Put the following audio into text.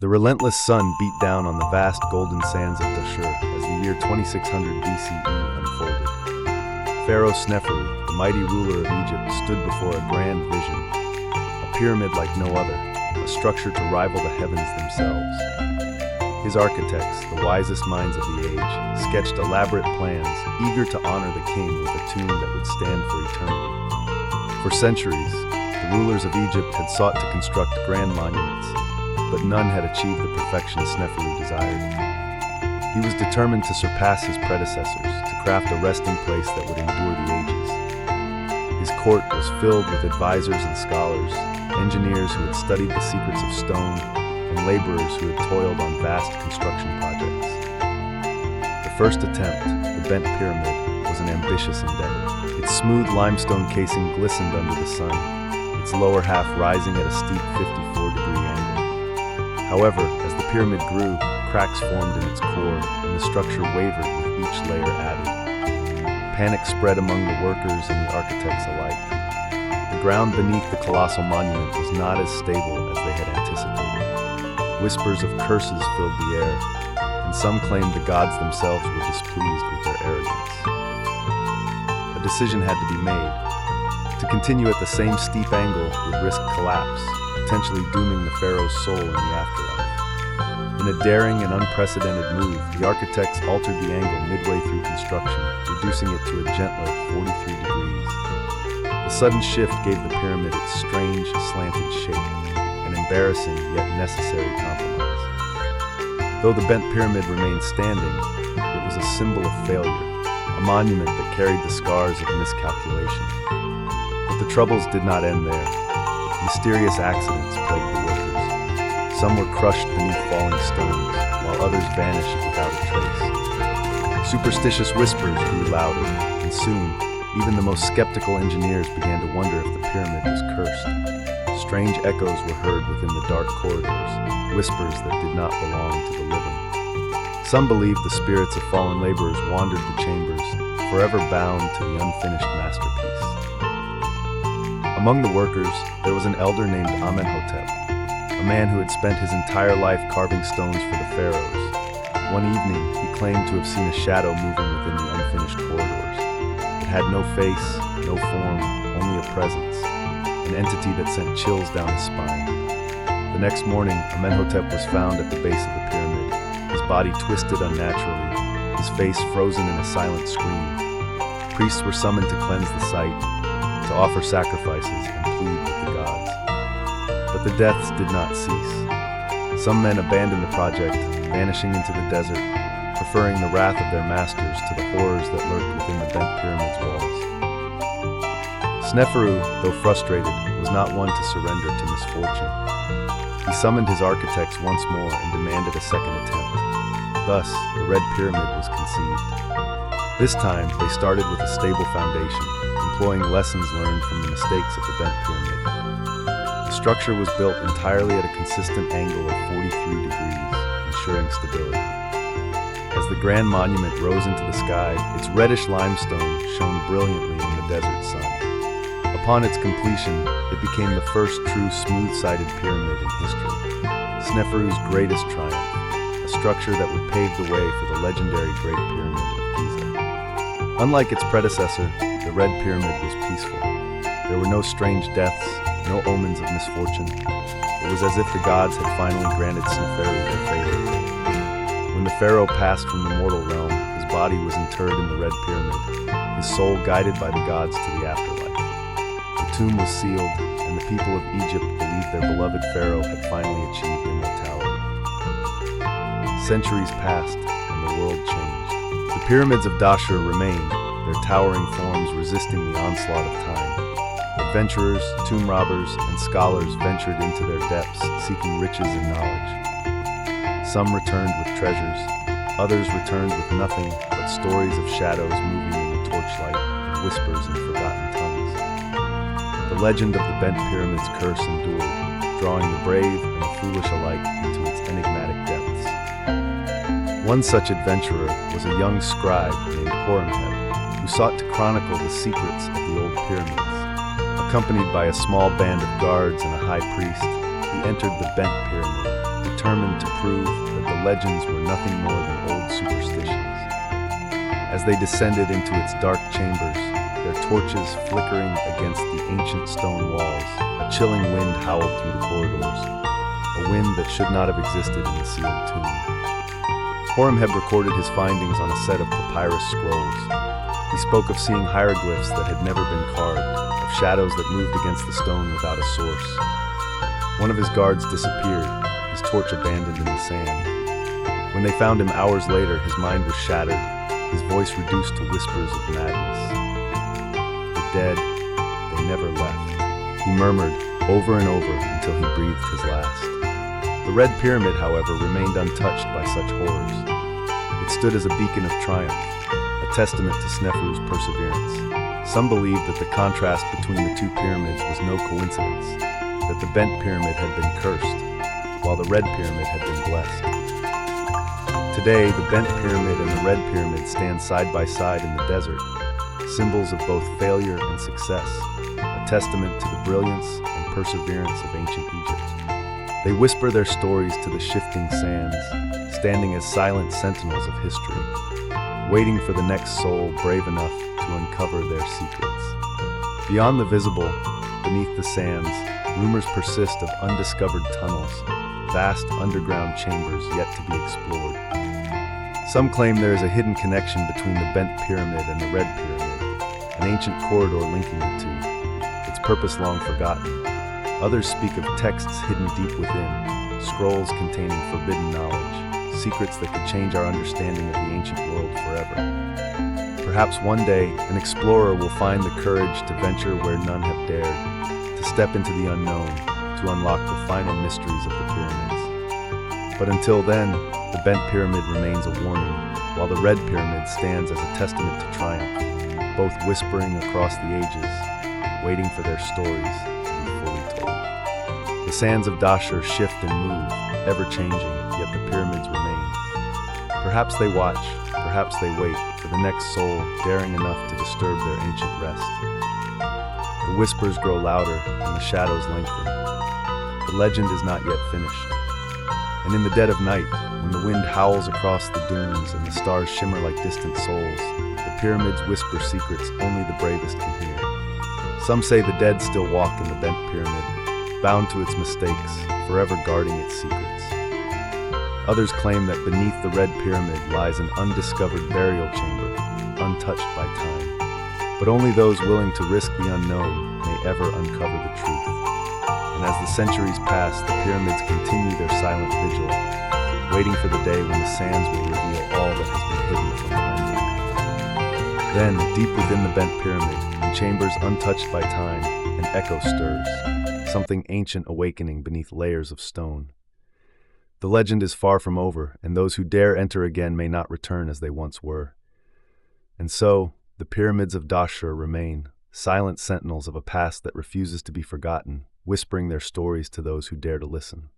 The relentless sun beat down on the vast golden sands of Dashur as the year 2600 BCE unfolded. Pharaoh Sneferu, the mighty ruler of Egypt, stood before a grand vision, a pyramid like no other, a structure to rival the heavens themselves. His architects, the wisest minds of the age, sketched elaborate plans, eager to honor the king with a tomb that would stand for eternity. For centuries, the rulers of Egypt had sought to construct grand monuments, but none had achieved the perfection Sneferu desired. He was determined to surpass his predecessors, to craft a resting place that would endure the ages. His court was filled with advisors and scholars, engineers who had studied the secrets of stone, and laborers who had toiled on vast construction projects. The first attempt, the bent pyramid, was an ambitious endeavor. Its smooth limestone casing glistened under the sun, its lower half rising at a steep 54-degree angle. However, as the pyramid grew, cracks formed in its core, and the structure wavered with each layer added. Panic spread among the workers and the architects alike. The ground beneath the colossal monument was not as stable as they had anticipated. Whispers of curses filled the air, and some claimed the gods themselves were displeased with their arrogance. A decision had to be made. To continue at the same steep angle would risk collapse, potentially dooming the pharaoh's soul in the afterlife. In a daring and unprecedented move, the architects altered the angle midway through construction, reducing it to a gentler 43 degrees. The sudden shift gave the pyramid its strange, slanted shape, an embarrassing yet necessary compromise. Though the bent pyramid remained standing, it was a symbol of failure, a monument that carried the scars of miscalculation. But the troubles did not end there. Mysterious accidents plagued the workers. Some were crushed beneath falling stones, while others vanished without a trace. Superstitious whispers grew louder, and soon, even the most skeptical engineers began to wonder if the pyramid was cursed. Strange echoes were heard within the dark corridors, whispers that did not belong to the living. Some believed the spirits of fallen laborers wandered the chambers, forever bound to the unfinished masterpiece. Among the workers, there was an elder named Amenhotep, a man who had spent his entire life carving stones for the pharaohs. One evening, he claimed to have seen a shadow moving within the unfinished corridors. It had no face, no form, only a presence, an entity that sent chills down his spine. The next morning, Amenhotep was found at the base of the pyramid, his body twisted unnaturally, his face frozen in a silent scream. Priests were summoned to cleanse the site, to offer sacrifices and plead with the gods. But the deaths did not cease. Some men abandoned the project, vanishing into the desert, preferring the wrath of their masters to the horrors that lurked within the bent pyramid's walls. Sneferu, though frustrated, was not one to surrender to misfortune. He summoned his architects once more and demanded a second attempt. Thus, the Red Pyramid was conceived. This time, they started with a stable foundation, employing lessons learned from the mistakes of the bent pyramid. The structure was built entirely at a consistent angle of 43 degrees, ensuring stability. As the grand monument rose into the sky, its reddish limestone shone brilliantly in the desert sun. Upon its completion, it became the first true smooth-sided pyramid in history, Sneferu's greatest triumph, a structure that would pave the way for the legendary Great Pyramid of Giza. Unlike its predecessor, the Red Pyramid was peaceful. There were no strange deaths, no omens of misfortune. It was as if the gods had finally granted Sneferu their favor. When the pharaoh passed from the mortal realm, his body was interred in the Red Pyramid, his soul guided by the gods to the afterlife. The tomb was sealed, and the people of Egypt believed their beloved pharaoh had finally achieved immortality. Centuries passed, and the world changed. The pyramids of Dashur remained, their towering forms resisting the onslaught of time. Adventurers, tomb robbers, and scholars ventured into their depths, seeking riches and knowledge. Some returned with treasures, others returned with nothing but stories of shadows moving in the torchlight and whispers in forgotten tongues. The legend of the bent pyramid's curse endured, drawing the brave and the foolish alike into its enigmatic depths. One such adventurer was a young scribe named Horemheb, who sought to chronicle the secrets of the old pyramids. Accompanied by a small band of guards and a high priest, he entered the bent pyramid, determined prove that the legends were nothing more than old superstitions. As they descended into its dark chambers, their torches flickering against the ancient stone walls, a chilling wind howled through the corridors, a wind that should not have existed in the sealed tomb. Horemheb recorded his findings on a set of papyrus scrolls. He spoke of seeing hieroglyphs that had never been carved, of shadows that moved against the stone without a source. One of his guards disappeared, his torch abandoned in the sand. When they found him hours later, his mind was shattered, his voice reduced to whispers of madness. The dead, they never left. He murmured over and over until he breathed his last. The Red Pyramid, however, remained untouched by such horrors. It stood as a beacon of triumph, a testament to Sneferu's perseverance. Some believed that the contrast between the two pyramids was no coincidence, that the bent pyramid had been cursed, while the Red Pyramid had been blessed. Today, the bent pyramid and the Red Pyramid stand side by side in the desert, symbols of both failure and success, a testament to the brilliance and perseverance of ancient Egypt. They whisper their stories to the shifting sands, standing as silent sentinels of history, waiting for the next soul brave enough to uncover their secrets. Beyond the visible, beneath the sands, rumors persist of undiscovered tunnels, vast underground chambers yet to be explored. Some claim there is a hidden connection between the bent pyramid and the Red Pyramid, an ancient corridor linking the two, its purpose long forgotten. Others speak of texts hidden deep within, scrolls containing forbidden knowledge, secrets that could change our understanding of the ancient world forever. Perhaps one day, an explorer will find the courage to venture where none have dared, to step into the unknown, to unlock the final mysteries of the pyramids. But until then, the bent pyramid remains a warning, while the Red Pyramid stands as a testament to triumph, both whispering across the ages, waiting for their stories to be fully told. The sands of Dashur shift and move, ever-changing, yet the pyramids remain. Perhaps they watch, perhaps they wait for the next soul daring enough to disturb their ancient rest. The whispers grow louder and the shadows lengthen. The legend is not yet finished. And in the dead of night, when the wind howls across the dunes and the stars shimmer like distant souls, the pyramids whisper secrets only the bravest can hear. Some say the dead still walk in the bent pyramid, bound to its mistakes, forever guarding its secrets. Others claim that beneath the Red Pyramid lies an undiscovered burial chamber, untouched by time. But only those willing to risk the unknown may ever uncover the truth. And as the centuries pass, the pyramids continue their silent vigil, waiting for the day when the sands will reveal all that has been hidden from the legend. Then, deep within the bent pyramid, in chambers untouched by time, an echo stirs, something ancient awakening beneath layers of stone. The legend is far from over, and those who dare enter again may not return as they once were. And so, the pyramids of Dashur remain, silent sentinels of a past that refuses to be forgotten, whispering their stories to those who dare to listen.